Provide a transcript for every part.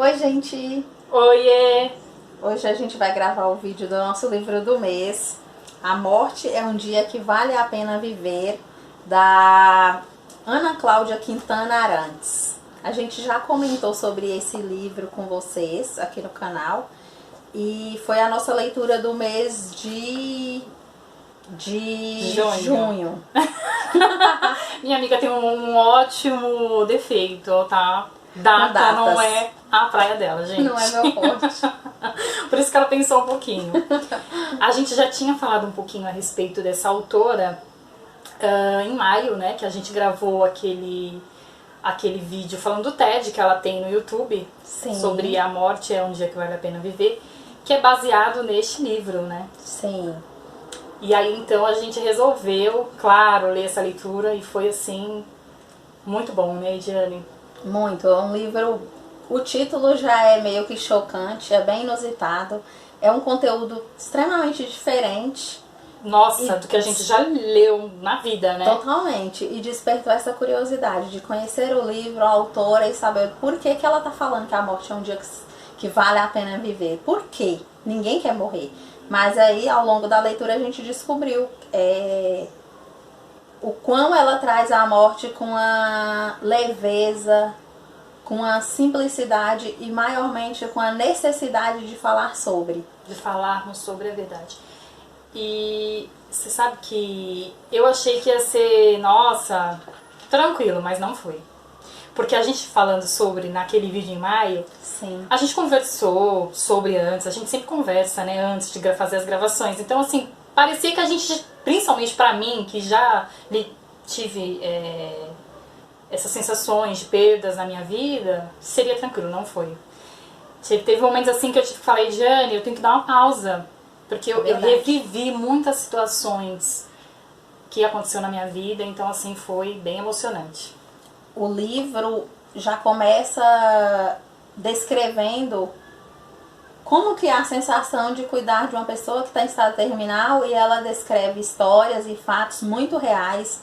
Oi, gente! Oiê! Hoje a gente vai gravar o vídeo do nosso livro do mês, A Morte é um Dia que Vale a Pena Viver, da Ana Cláudia Quintana Arantes. A gente já comentou sobre esse livro com vocês aqui no canal e foi a nossa leitura do mês de junho. Minha amiga tem um ótimo defeito, tá? Data não é a praia dela, gente. Não é meu forte. Por isso que ela pensou um pouquinho. A gente já tinha falado um pouquinho a respeito dessa autora em maio, né? Que a gente gravou aquele vídeo falando do TED que ela tem no YouTube. Sim. Sobre A Morte é um Dia que Vale a Pena Viver, que é baseado neste livro, né? Sim. E aí então a gente resolveu, claro, ler essa leitura e foi assim, muito bom, né, Ediane? Muito, é um livro, o título já é meio que chocante, é bem inusitado, é um conteúdo extremamente diferente. Nossa, do que a gente já leu na vida, né? Totalmente, e despertou essa curiosidade de conhecer o livro, a autora e saber por que ela tá falando que a morte é um dia que vale a pena viver. Por quê? Ninguém quer morrer. Mas aí, ao longo da leitura, a gente descobriu o quão ela traz a morte com a leveza, com a simplicidade e maiormente com a necessidade de falar sobre. De falarmos sobre a verdade. E você sabe que eu achei que ia ser, nossa, tranquilo, mas não foi. Porque a gente falando sobre naquele vídeo em maio, sim, a gente conversou sobre antes, a gente sempre conversa, né, antes de fazer as gravações. Então, assim, parecia que a gente, principalmente pra mim, que já tive essas sensações de perdas na minha vida, seria tranquilo, não foi. Teve momentos assim que eu falei, Jane, eu tenho que dar uma pausa, porque eu revivi muitas situações que aconteceu na minha vida, então assim, foi bem emocionante. O livro já começa descrevendo como que é a sensação de cuidar de uma pessoa que está em estado terminal, e ela descreve histórias e fatos muito reais,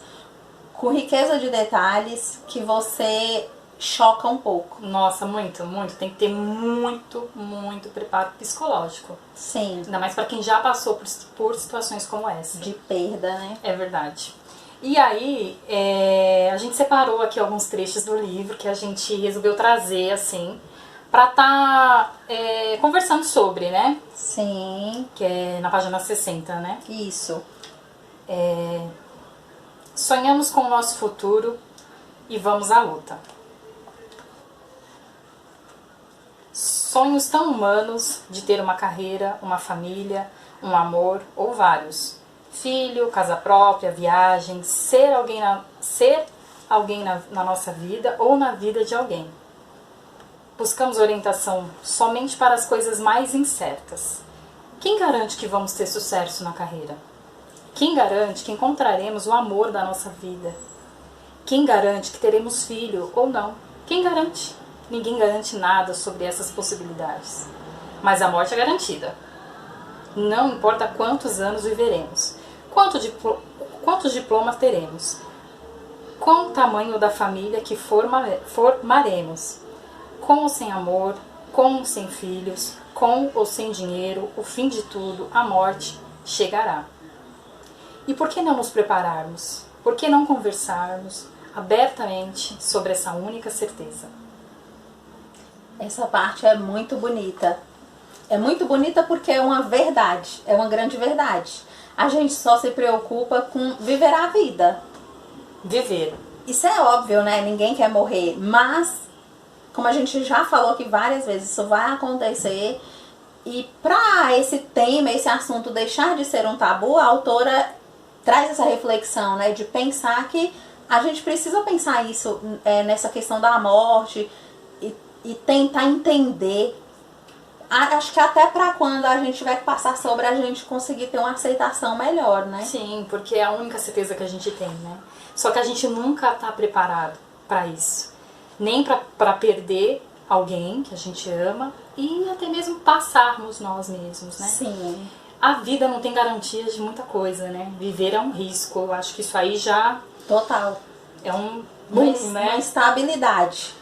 com riqueza de detalhes, que você choca um pouco. Nossa, muito, muito. Tem que ter muito, muito preparo psicológico. Sim. Ainda mais para quem já passou por situações como essa. De perda, né? É verdade. E aí, a gente separou aqui alguns trechos do livro que a gente resolveu trazer, assim, pra tá conversando sobre, né? Sim. Que é na página 60, né? Isso. Sonhamos com o nosso futuro e vamos à luta. Sonhos tão humanos de ter uma carreira, uma família, um amor ou vários. Filho, casa própria, viagem, ser alguém na nossa vida ou na vida de alguém. Buscamos orientação somente para as coisas mais incertas. Quem garante que vamos ter sucesso na carreira? Quem garante que encontraremos o amor da nossa vida? Quem garante que teremos filho ou não? Quem garante? Ninguém garante nada sobre essas possibilidades. Mas a morte é garantida. Não importa quantos anos viveremos, quantos diplomas teremos, qual o tamanho da família que formaremos, com ou sem amor, com ou sem filhos, com ou sem dinheiro, o fim de tudo, a morte, chegará. E por que não nos prepararmos? Por que não conversarmos abertamente sobre essa única certeza? Essa parte é muito bonita. É muito bonita porque é uma verdade, é uma grande verdade. A gente só se preocupa com viver a vida. Viver. Isso é óbvio, né? Ninguém quer morrer, mas como a gente já falou aqui várias vezes, isso vai acontecer. E para esse tema, esse assunto deixar de ser um tabu, a autora traz essa reflexão, né? De pensar que a gente precisa pensar isso nessa questão da morte e tentar entender. Acho que até para quando a gente vai passar sobre, a gente conseguir ter uma aceitação melhor, né? Sim, porque é a única certeza que a gente tem, né? Só que a gente nunca está preparado para isso. Nem para perder alguém que a gente ama e até mesmo passarmos nós mesmos, né? Sim. A vida não tem garantias de muita coisa, né? Viver é um risco. Eu acho que isso aí já... Total. É um boom, né? Uma instabilidade.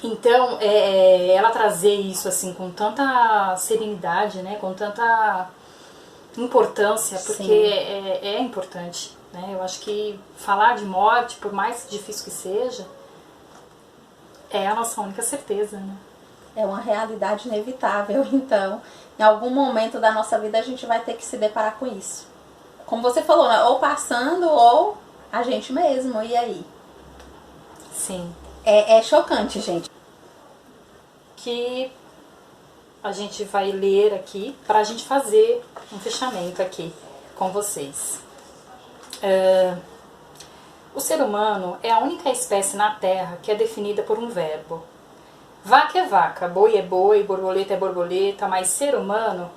Então, ela trazer isso assim com tanta serenidade, né, com tanta importância, porque é importante, né? Eu acho que falar de morte, por mais difícil que seja, é a nossa única certeza, né? É uma realidade inevitável, então, em algum momento da nossa vida a gente vai ter que se deparar com isso. Como você falou, né? Ou passando ou a gente mesmo, e aí? Sim. É chocante, gente. Que a gente vai ler aqui para a gente fazer um fechamento aqui com vocês. O ser humano é a única espécie na Terra que é definida por um verbo. Vaca é vaca, boi é boi, borboleta é borboleta, mas ser humano,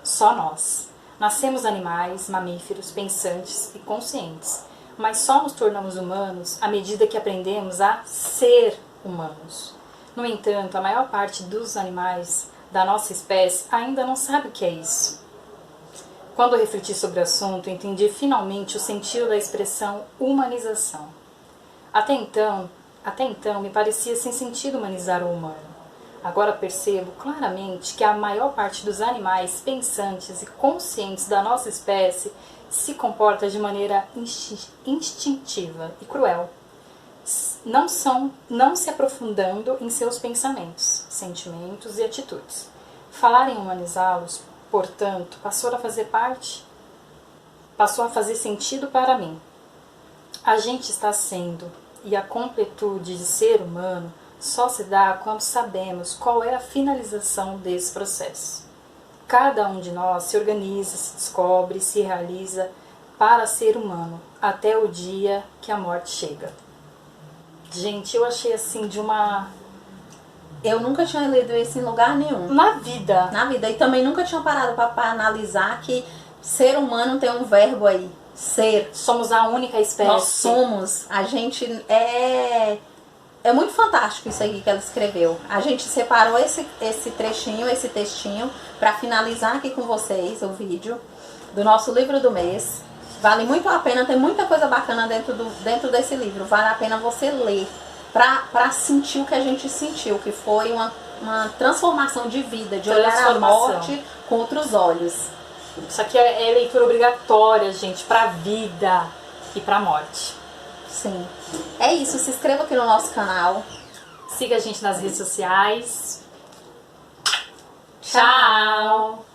só nós. Nascemos animais, mamíferos, pensantes e conscientes, mas só nos tornamos humanos à medida que aprendemos a ser humanos. No entanto, a maior parte dos animais da nossa espécie ainda não sabe o que é isso. Quando eu refleti sobre o assunto, entendi finalmente o sentido da expressão humanização. Até então, me parecia sem sentido humanizar o humano. Agora percebo claramente que a maior parte dos animais pensantes e conscientes da nossa espécie se comporta de maneira instintiva e cruel, não se aprofundando em seus pensamentos, sentimentos e atitudes. Falar em humanizá-los, portanto, passou a fazer sentido para mim. A gente está sendo, e a completude de ser humano só se dá quando sabemos qual é a finalização desse processo. Cada um de nós se organiza, se descobre, se realiza para ser humano, até o dia que a morte chega. Gente, eu achei assim de uma... Eu nunca tinha lido isso em lugar nenhum. Na vida. Na vida. E também nunca tinha parado para analisar que ser humano tem um verbo aí. Ser. Somos a única espécie. Nós somos. A gente é... É muito fantástico isso aqui que ela escreveu. A gente separou esse trechinho, esse textinho, para finalizar aqui com vocês o vídeo do nosso livro do mês. Vale muito a pena, tem muita coisa bacana dentro desse livro. Vale a pena você ler para sentir o que a gente sentiu, que foi uma transformação de vida, de olhar a morte com outros olhos. Isso aqui é leitura obrigatória, gente, para a vida e para a morte. Sim. É isso, se inscreva aqui no nosso canal. Siga a gente nas redes sociais. Tchau!